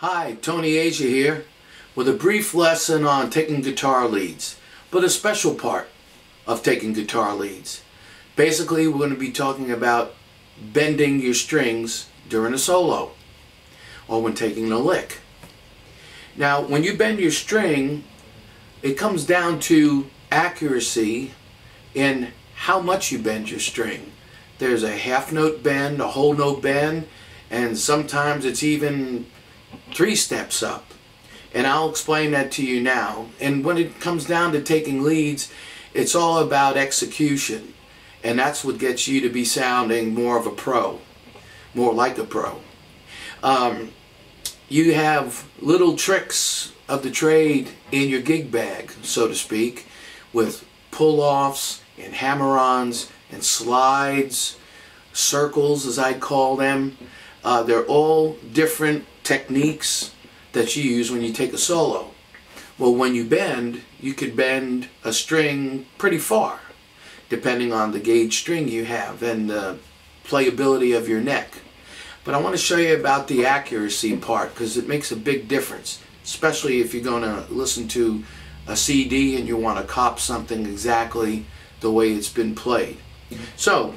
Hi, Tony Asia here with a brief lesson on taking guitar leads, but a special part of taking guitar leads. Basically, we're going to be talking about bending your strings during a solo or when taking a lick. Now, when you bend your string, it comes down to accuracy in how much you bend your string. There's a half note bend, a whole note bend, and sometimes it's even 3 steps up. And I'll explain that to you now. And when it comes down to taking leads, it's all about execution. And that's what gets you to be sounding more of a pro, more like a pro. You have little tricks of the trade in your gig bag, so to speak, with pull-offs and hammer-ons and slides, circles as I call them. They're all different techniques that you use when you take a solo. Well, when you bend, you could bend a string pretty far, depending on the gauge string you have and the playability of your neck. But I want to show you about the accuracy part, because it makes a big difference, especially if you're going to listen to a CD and you want to cop something exactly the way it's been played. So,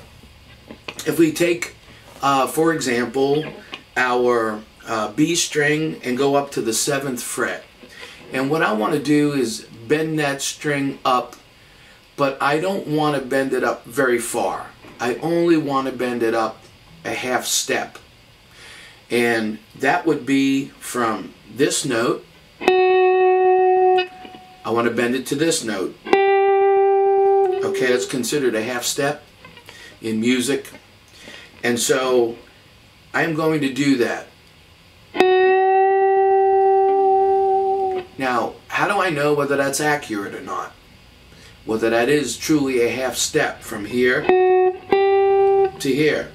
if we take, for example, our B string and go up to the 7th fret. And what I want to do is bend that string up, but I don't want to bend it up very far. I only want to bend it up a half step. And that would be from this note. I want to bend it to this note. Okay, that's considered a half step in music. And so I'm going to do that. Now, how do I know whether that's accurate or not? Whether that is truly a half step from here to here?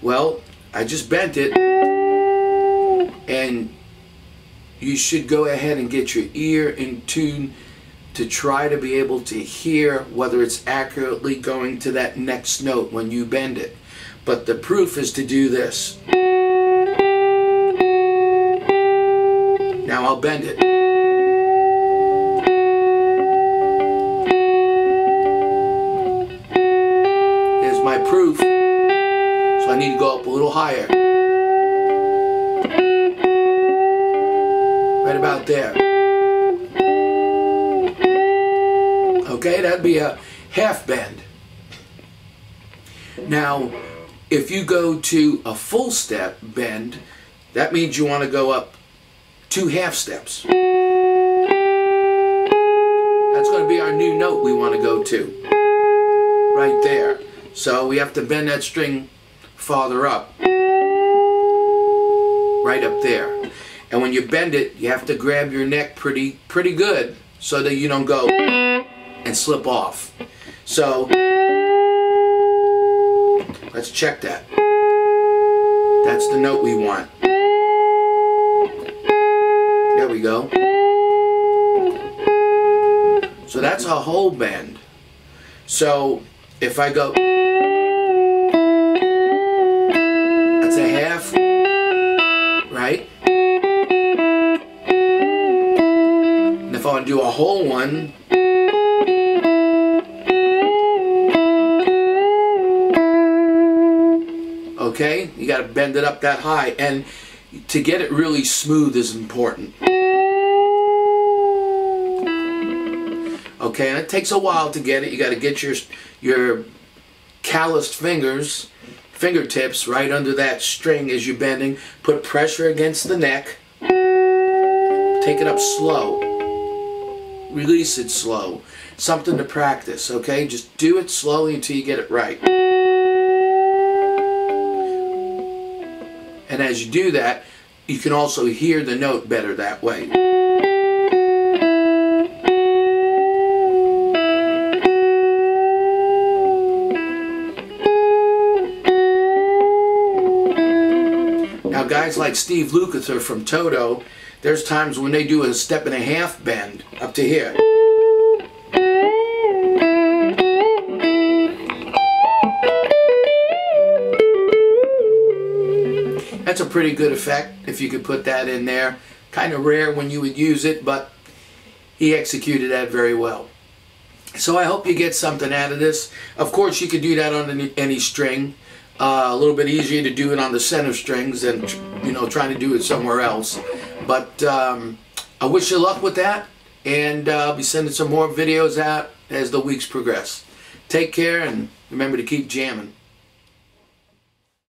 Well, I just bent it, and you should go ahead and get your ear in tune to try to be able to hear whether it's accurately going to that next note when you bend it. But the proof is to do this. Now I'll bend it. Here's my proof. So I need to go up a little higher. Right about there. Okay, that'd be a half bend. Now, if you go to a full step bend, that means you want to go up 2 half steps. That's going to be our new note we want to go to. Right there. So we have to bend that string farther up. Right up there. And when you bend it, you have to grab your neck pretty good so that you don't go and slip off. So let's check that. That's the note we want. There we go. So that's a whole bend. So if I go, that's a half, right? And if I want to do a whole one, okay, you got to bend it up that high, and to get it really smooth is important. Okay, and it takes a while to get it. You got to get your calloused fingertips right under that string as you're bending. Put pressure against the neck. Take it up slow. Release it slow. Something to practice, okay? Just do it slowly until you get it right. And as you do that, you can also hear the note better that way. Now guys like Steve Lukather from Toto, there's times when they do a 1.5 bend up to here. That's a pretty good effect if you could put that in there. Kind of rare when you would use it, but he executed that very well. So I hope you get something out of this. Of course, you could do that on any string. A little bit easier to do it on the center strings than, you know, trying to do it somewhere else. But I wish you luck with that, and I'll be sending some more videos out as the weeks progress. Take care, and remember to keep jamming.